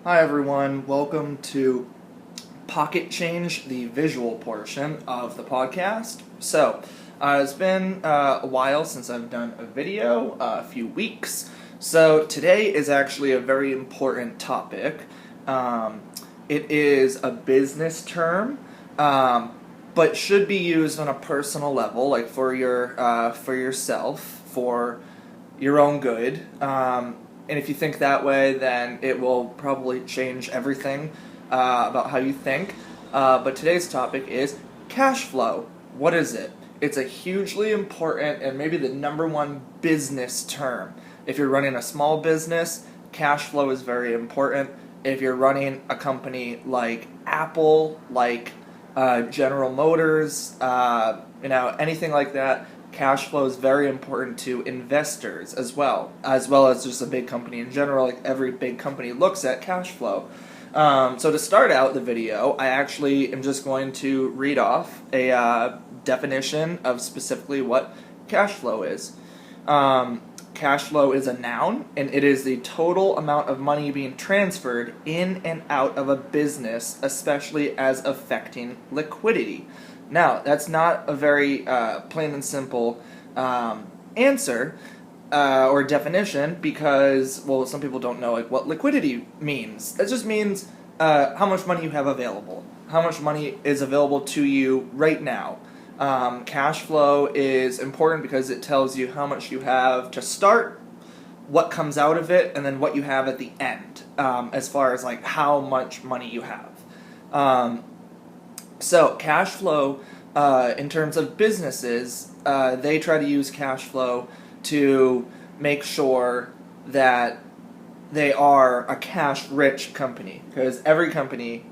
Hi everyone, welcome to Pocket Change, the visual portion of the podcast. It's been a while since I've done a video, a few weeks. So today is actually a very important topic. It is a business term, but should be used on a personal level, like for yourself, for your own good. And if you think that way, then it will probably change everything about how you think. But today's topic is cash flow. What is it? It's a hugely important and maybe the number one business term. If you're running a small business, cash flow is very important. If you're running a company like Apple, like General Motors, anything like that, cash flow is very important to investors as well as just a big company in general. Like every big company looks at cash flow. So to start out the video, I actually am just going to read off a definition of specifically what cash flow is. Cash flow is a noun, and it is the total amount of money being transferred in and out of a business, especially as affecting liquidity. Now, that's not a very plain and simple answer or definition because, well, some people don't know what liquidity means. That just means how much money you have available, how much money is available to you right now. Cash flow is important because it tells you how much you have to start, what comes out of it, and then what you have at the end, as far as how much money you have. So cash flow, in terms of businesses, they try to use cash flow to make sure that they are a cash-rich company, because every company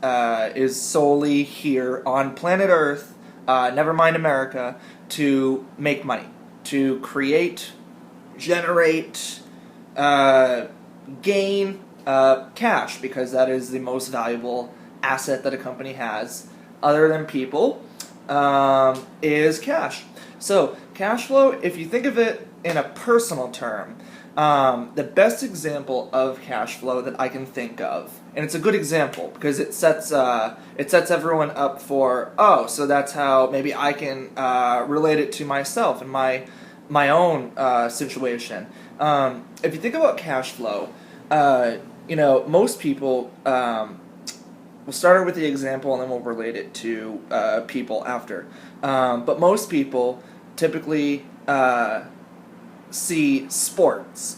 is solely here on planet Earth, never mind America, to make money, to create, generate, gain cash, because that is the most valuable asset that a company has, other than people, is cash. So cash flow, if you think of it in a personal term, the best example of cash flow that I can think of, and it's a good example because it sets everyone up for, so that's how maybe I can relate it to myself and my own situation. If you think about cash flow, most people. We'll start with the example and then we'll relate it to people after. But most people typically see sports,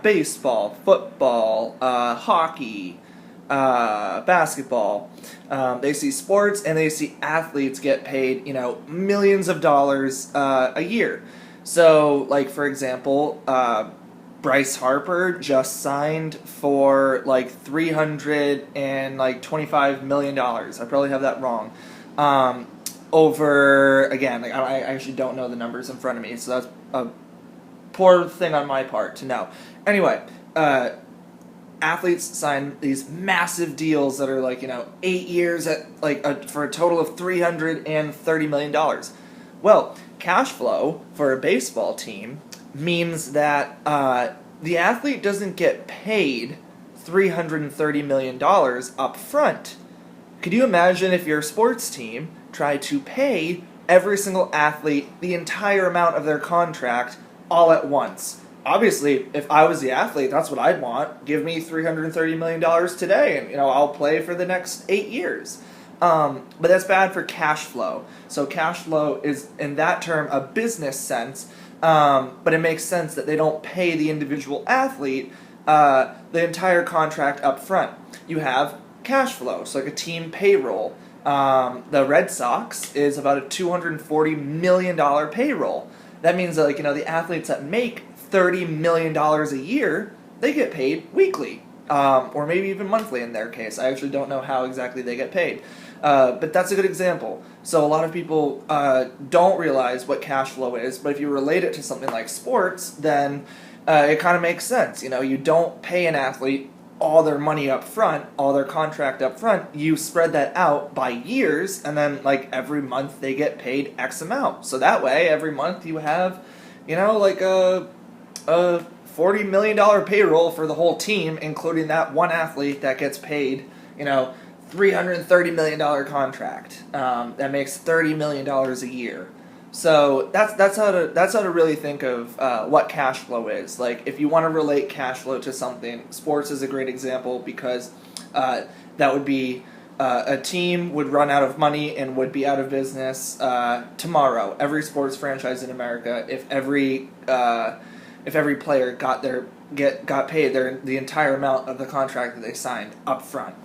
baseball, football, hockey, basketball. They see sports and they see athletes get paid, millions of dollars a year. So, for example, Bryce Harper just signed for $325 million. I probably have that wrong. I actually don't know the numbers in front of me, so that's a poor thing on my part to know. Anyway, athletes sign these massive deals that are 8 years at for a total of $330 million. Well, cash flow for a baseball team means that the athlete doesn't get paid $330 million up front. Could you imagine if your sports team tried to pay every single athlete the entire amount of their contract all at once? Obviously, if I was the athlete, that's what I'd want. Give me $330 million today, and I'll play for the next 8 years. But that's bad for cash flow. So cash flow is, in that term, a business sense. But it makes sense that they don't pay the individual athlete the entire contract up front. You have cash flow, so a team payroll. The Red Sox is about a $240 million payroll. That means that the athletes that make $30 million a year, they get paid weekly, or maybe even monthly in their case. I actually don't know how exactly they get paid. But that's a good example. So a lot of people don't realize what cash flow is, but if you relate it to something like sports, then it kind of makes sense. You don't pay an athlete all their money up front, all their contract up front. You spread that out by years, and then every month they get paid X amount. So that way, every month you have, a $40 million payroll for the whole team, including that one athlete that gets paid, $330 million contract. That makes $30 million a year. So that's how to really think of what cash flow is. Like, if you want to relate cash flow to something, sports is a great example, because that would be a team would run out of money and would be out of business tomorrow. Every sports franchise in America, if every player got paid the entire amount of the contract that they signed up front.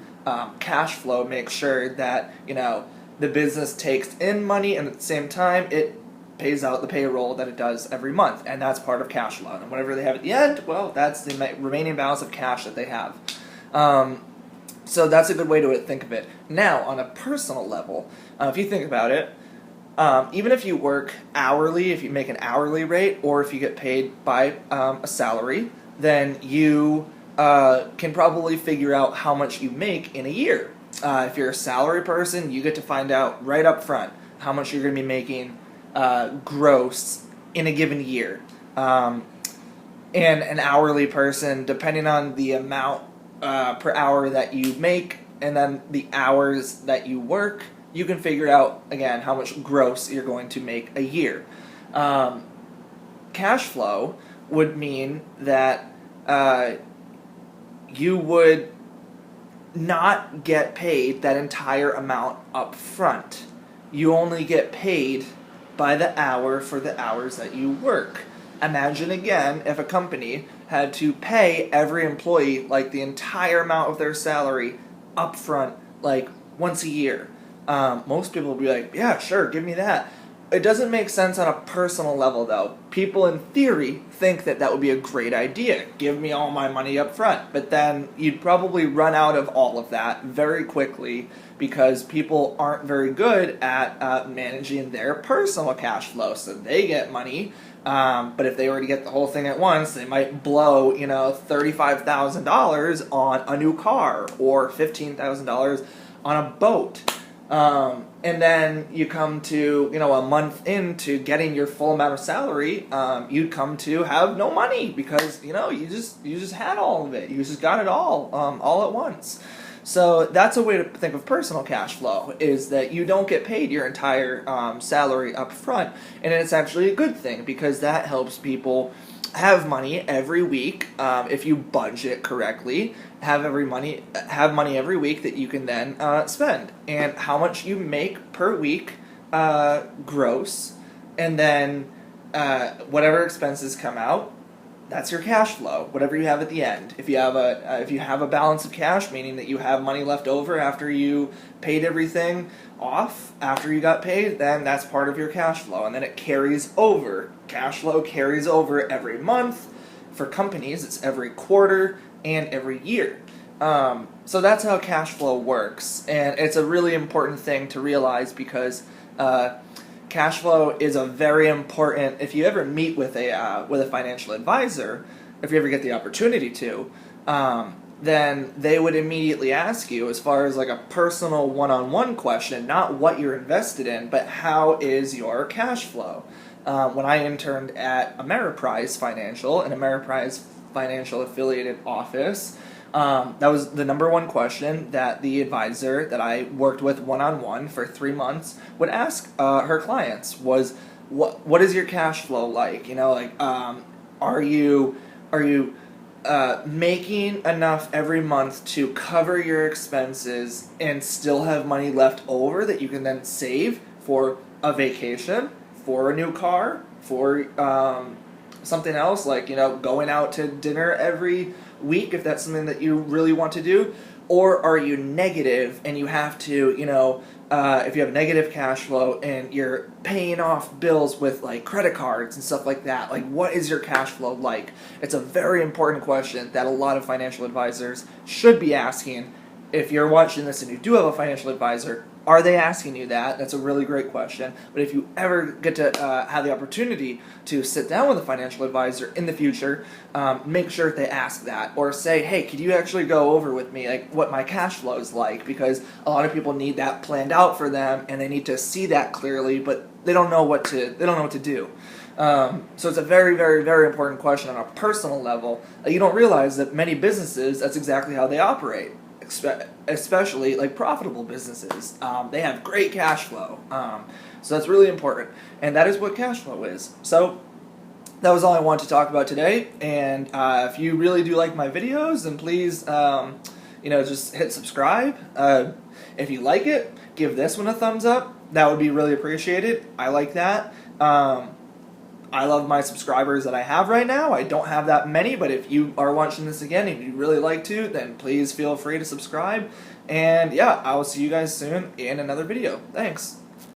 Cash flow makes sure that the business takes in money, and at the same time it pays out the payroll that it does every month, and that's part of cash flow. And whatever they have at the end, well, that's the remaining balance of cash that they have. So that's a good way to think of it. Now, on a personal level, if you think about it, even if you work hourly, if you make an hourly rate, or if you get paid by a salary, then you can probably figure out how much you make in a year. If you're a salary person, you get to find out right up front how much you're going to be making gross in a given year. And an hourly person, depending on the amount per hour that you make and then the hours that you work, you can figure out, again, how much gross you're going to make a year. Cash flow would mean that you would not get paid that entire amount up front. You only get paid by the hour for the hours that you work. Imagine again if a company had to pay every employee like the entire amount of their salary up front, like once a year. Most people would be like, yeah, sure, give me that. It doesn't make sense on a personal level, though. People in theory think that would be a great idea. Give me all my money up front. But then you'd probably run out of all of that very quickly, because people aren't very good at managing their personal cash flow. So they get money, but if they were to get the whole thing at once, they might blow, $35,000 on a new car or $15,000 on a boat. And then you come to, a month into getting your full amount of salary, you'd come to have no money because, you just had all of it. You just got it all at once. So that's a way to think of personal cash flow, is that you don't get paid your entire salary up front. And it's actually a good thing, because that helps people have money every week if you budget correctly. Have money every week that you can then spend, and how much you make per week gross, and then whatever expenses come out, that's your cash flow. Whatever you have at the end. If you have a balance of cash, meaning that you have money left over after you paid everything off, after you got paid, then that's part of your cash flow, and then it carries over. Cash flow carries over every month. For companies, it's every quarter and every year. So that's how cash flow works, and it's a really important thing to realize, because cash flow is a very important. If you ever meet with a financial advisor, if you ever get the opportunity to, then they would immediately ask you, as far as like a personal one-on-one question, not what you're invested in, but how is your cash flow. When I interned at Ameriprise Financial, an Ameriprise Financial affiliated office, that was the number one question that the advisor that I worked with one-on-one for 3 months would ask her clients was, what is your cash flow like? Are you making enough every month to cover your expenses and still have money left over that you can then save for a vacation, for a new car, for something else, like going out to dinner every week if that's something that you really want to do? Or are you negative and you have to, if you have negative cash flow and you're paying off bills with like credit cards and stuff like that, like what is your cash flow like? It's a very important question that a lot of financial advisors should be asking. If you're watching this and you do have a financial advisor, are they asking you that? That's a really great question. But if you ever get to have the opportunity to sit down with a financial advisor in the future, make sure they ask that. Or say, hey, could you actually go over with me like what my cash flow is like? Because a lot of people need that planned out for them, and they need to see that clearly, but they don't know what to do. So it's a very, very, very important question on a personal level. You don't realize that many businesses, that's exactly how they operate, especially like profitable businesses. They have great cash flow. So that's really important. And that is what cash flow is. So that was all I wanted to talk about today. And if you really do like my videos, then please, just hit subscribe. If you like it, give this one a thumbs up. That would be really appreciated. I like that. I love my subscribers that I have right now. I don't have that many, but if you are watching this again and you'd really like to, then please feel free to subscribe. And yeah, I will see you guys soon in another video. Thanks.